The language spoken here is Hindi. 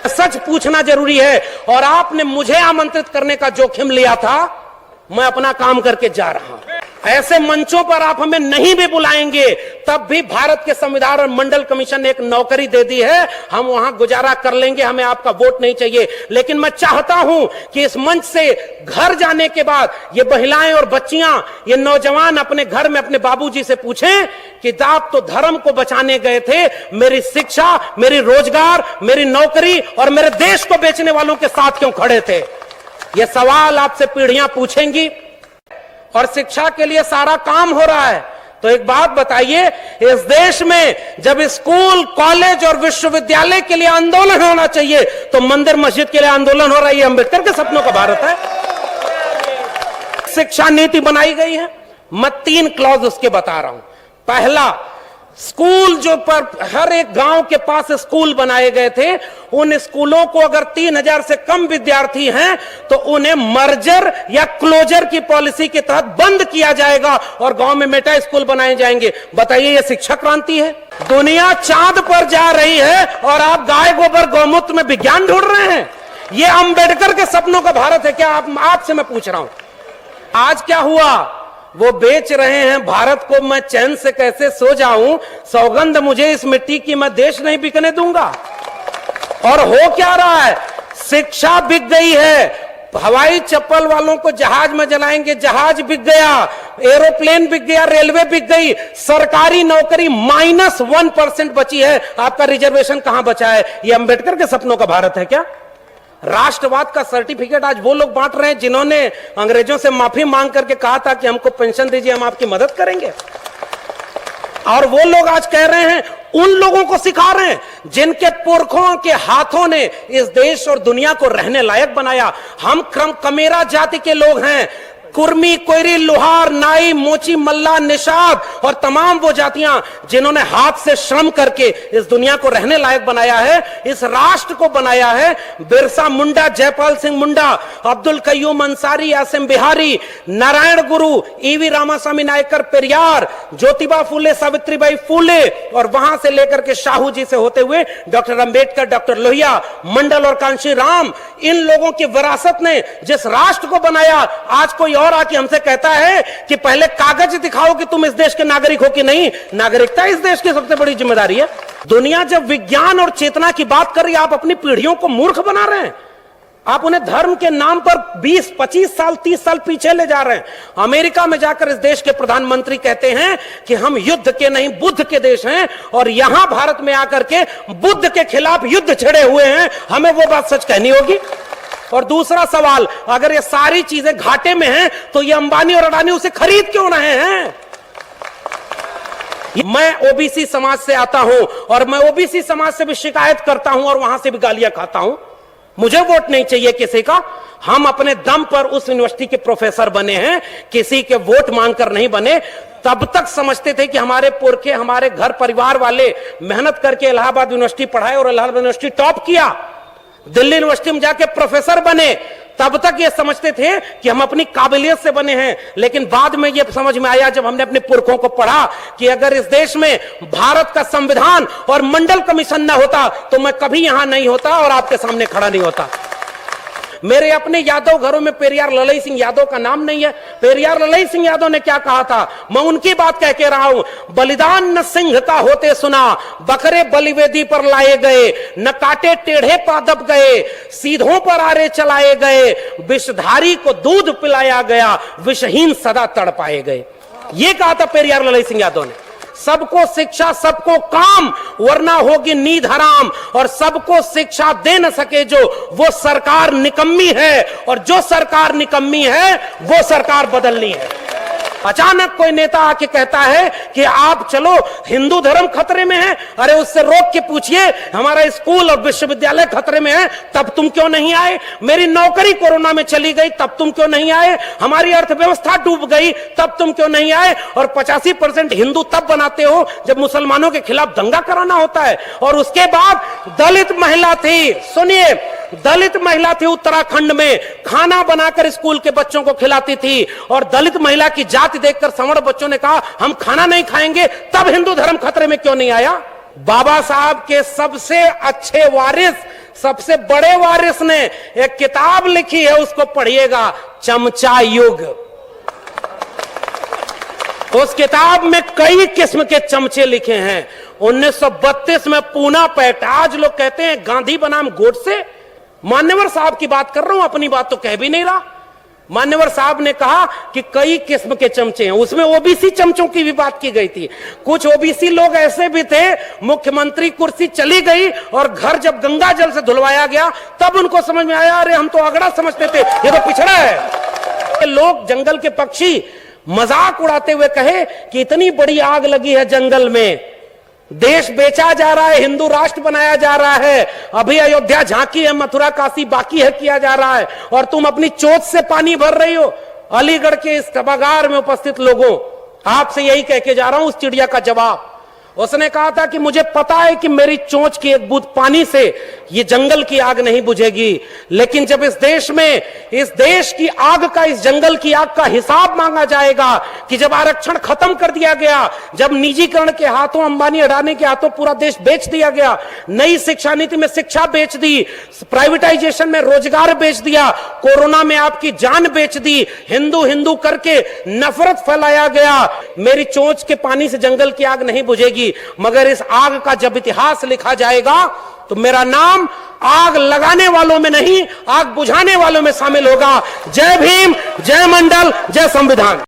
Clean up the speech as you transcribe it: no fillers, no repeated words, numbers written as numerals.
सच पूछना जरूरी है। और आपने मुझे आमंत्रित करने का जोखिम लिया था, मैं अपना काम करके जा रहा हूं। ऐसे मंचों पर आप हमें नहीं भी बुलाएंगे तब भी भारत के संविधान और मंडल कमीशन ने एक नौकरी दे दी है, हम वहां गुजारा कर लेंगे, हमें आपका वोट नहीं चाहिए। लेकिन मैं चाहता हूं कि इस मंच से घर जाने के बाद ये महिलाएं और बच्चियां, ये नौजवान अपने घर में अपने बाबूजी से पूछें कि आप तो धर्म को बचाने गए थे, मेरी शिक्षा, मेरी रोजगार, मेरी नौकरी और मेरे देश को बेचने वालों के साथ क्यों खड़े थे? ये सवाल आपसे पीढ़ियां पूछेंगी। और शिक्षा के लिए सारा काम हो रहा है। तो एक बात बताइए, इस देश में जब स्कूल, कॉलेज और विश्वविद्यालय के लिए आंदोलन होना चाहिए तो मंदिर मस्जिद के लिए आंदोलन हो रहा है। ये अंबेडकर के सपनों का भारत है। शिक्षा नीति बनाई गई है, मैं 3 क्लॉज उसके बता रहा हूं। पहला, स्कूल जो पर हर एक गांव के पास स्कूल बनाए गए थे, उन स्कूलों को अगर 3000 से कम विद्यार्थी हैं तो उन्हें मर्जर या क्लोजर की पॉलिसी के तहत बंद किया जाएगा और गांव में मेटा स्कूल बनाए जाएंगे। बताइए, यह शिक्षा क्रांति है? दुनिया चांद पर जा रही है और आप गाय गोबर गौमूत्र में विज्ञान ढूंढ रहे हैं। यह अंबेडकर के सपनों का भारत है क्या? आपसे मैं पूछ रहा हूं। आज क्या हुआ? वो बेच रहे हैं भारत को, मैं चैन से कैसे सो जाऊं, सौगंध मुझे इस मिट्टी की, मैं देश नहीं बिकने दूंगा। और हो क्या रहा है? शिक्षा बिक गई है। हवाई चप्पल वालों को जहाज में जलाएंगे, जहाज बिक गया, एरोप्लेन बिक गया, रेलवे बिक गई, सरकारी नौकरी -1% बची है। आपका रिजर्वेशन कहां बचा है? ये अंबेडकर के सपनों का भारत है क्या? राष्ट्रवाद का सर्टिफिकेट आज वो लोग बांट रहे हैं जिन्होंने अंग्रेजों से माफी मांग करके कहा था कि हमको पेंशन दीजिए, हम आपकी मदद करेंगे। और वो लोग आज कह रहे हैं, उन लोगों को सिखा रहे हैं जिनके पुरखों के हाथों ने इस देश और दुनिया को रहने लायक बनाया। हम कमेरा जाति के लोग हैं। कुर्मी, कोयरी, लोहार, नाई, मोची, मल्ला, निषाद और तमाम वो जातियां जिन्होंने हाथ से श्रम करके इस दुनिया को रहने लायक बनाया है, इस राष्ट्र को बनाया है। बिरसा मुंडा, जयपाल सिंह मुंडा, अब्दुल कयूम अंसारी, आसिम बिहारी, नारायण गुरु, ईवी रामास्वामी नायकर, पेरियार, ज्योतिबा फूले, सावित्रीबाई फूले और वहां से लेकर के शाहू जी से होते हुए डॉक्टर अंबेडकर, डॉक्टर लोहिया, मंडल और कांशी राम, इन लोगों की विरासत ने जिस राष्ट्र को बनाया, आज कोई और आके हमसे कहता है कि पहले कागज दिखाओ कि तुम इस देश के नागरिक हो कि नहीं। नागरिकता इस देश की सबसे बड़ी जिम्मेदारी है। दुनिया जब विज्ञान और चेतना की बात कर रही है, आप अपनी पीढ़ियों को मूर्ख बना रहे हैं। आप उन्हें धर्म के नाम पर 20, 25 साल, 30 साल पीछे ले जा रहे हैं। अमेरिका में जाकर इस देश के प्रधानमंत्री कहते हैं कि हम युद्ध के नहीं बुद्ध के देश हैं, और यहां भारत में आकर के बुद्ध के खिलाफ युद्ध छिड़े हुए हैं। हमें वो बात सच कहनी होगी। और दूसरा सवाल, अगर ये सारी चीजें घाटे में हैं तो ये अंबानी और अडानी उसे खरीद क्यों रहे हैं? मैं ओबीसी समाज से आता हूं और मैं ओबीसी समाज से भी शिकायत करता हूं और वहां से भी गालियां खाता हूं। मुझे वोट नहीं चाहिए किसी का। हम अपने दम पर उस यूनिवर्सिटी के प्रोफेसर बने हैं, किसी के वोट मांगकर नहीं बने। तब तक समझते थे कि हमारे पुरखे, हमारे घर परिवार वाले मेहनत करके इलाहाबाद यूनिवर्सिटी पढ़ाए और इलाहाबाद यूनिवर्सिटी टॉप किया, दिल्ली यूनिवर्सिटी में जाके प्रोफेसर बने। तब तक ये समझते थे कि हम अपनी काबिलियत से बने हैं। लेकिन बाद में ये समझ में आया जब हमने अपने पुरखों को पढ़ा कि अगर इस देश में भारत का संविधान और मंडल कमीशन न होता तो मैं कभी यहां नहीं होता और आपके सामने खड़ा नहीं होता। मेरे अपने यादव घरों में पेरियार ललई सिंह यादव का नाम नहीं है। पेरियार ललई सिंह यादव ने क्या कहा था, मैं उनकी बात कह के रहा हूं। बलिदान न सिंह का होते सुना, बकरे बलिवेदी पर लाए गए, न काटे टेढ़े पादप गए, सीधों पर आरे चलाए गए, विषधारी को दूध पिलाया गया, विषहीन सदा तड़पाए गए। ये कहा था पेरियार ललई सिंह यादव ने। सबको शिक्षा, सबको काम, वरना होगी नींद हराम। और सबको शिक्षा दे न सके जो, वो सरकार निकम्मी है, और जो सरकार निकम्मी है वो सरकार बदलनी है। अचानक कोई नेता आके कहता है कि आप चलो, हिंदू धर्म खतरे में है। अरे उससे रोक के पूछिए, हमारा स्कूल और विश्वविद्यालय खतरे में है, तब तुम क्यों नहीं आए? मेरी नौकरी कोरोना में चली गई, तब तुम क्यों नहीं आए? हमारी अर्थव्यवस्था डूब गई, तब तुम क्यों नहीं आए? और 85% हिंदू तब बनाते हो जब मुसलमानों के खिलाफ दंगा कराना होता है। और उसके बाद दलित महिला थी, सुनिए, दलित महिला थी उत्तराखंड में, खाना बनाकर स्कूल के बच्चों को खिलाती थी। और दलित महिला की जाति देखकर सवर्ण बच्चों ने कहा हम खाना नहीं खाएंगे। तब हिंदू धर्म खतरे में क्यों नहीं आया? बाबा साहब के सबसे अच्छे वारिस, सबसे बड़े वारिस ने एक किताब लिखी है, उसको पढ़िएगा, चमचा युग। उस किताब में कई किस्म के चमचे लिखे हैं। 1932 में पूना पैक्ट, आज लोग कहते हैं गांधी बनाम गोडसे। मान्यवर साहब की बात कर रहा हूं, अपनी बात तो कह भी नहीं रहा। मान्यवर साहब ने कहा कि कई किस्म के चमचे हैं, उसमें ओबीसी चमचों की भी बात की गई थी। कुछ ओबीसी लोग ऐसे भी थे, मुख्यमंत्री कुर्सी चली गई और घर जब गंगा जल से धुलवाया गया तब उनको समझ में आया, अरे हम तो अगड़ा समझते थे, ये तो पिछड़ा है। लोग, जंगल के पक्षी मजाक उड़ाते हुए कहे कि इतनी बड़ी आग लगी है जंगल में, देश बेचा जा रहा है, हिंदू राष्ट्र बनाया जा रहा है, अभी अयोध्या झांकी है, मथुरा काशी बाकी है किया जा रहा है, और तुम अपनी चोट से पानी भर रही हो। अलीगढ़ के इस सभागार में उपस्थित लोगों, आपसे यही कह के जा रहा हूं उस चिड़िया का जवाब। उसने कहा था कि मुझे पता है कि मेरी चोंच की एक बूंद पानी से ये जंगल की आग नहीं बुझेगी, लेकिन जब इस देश में, इस देश की आग का, इस जंगल की आग का हिसाब मांगा जाएगा कि जब आरक्षण खत्म कर दिया गया, जब निजीकरण के हाथों, अंबानी अडानी के हाथों पूरा देश बेच दिया गया, नई शिक्षा नीति में शिक्षा बेच दी, प्राइवेटाइजेशन में रोजगार बेच दिया, कोरोना में आपकी जान बेच दी, हिंदू हिंदू करके नफरत फैलाया गया, मेरी चोंच के पानी से जंगल की आग नहीं बुझेगी। मगर इस आग का जब इतिहास लिखा जाएगा तो मेरा नाम आग लगाने वालों में नहीं, आग बुझाने वालों में शामिल होगा। जय भीम, जय मंडल, जय संविधान।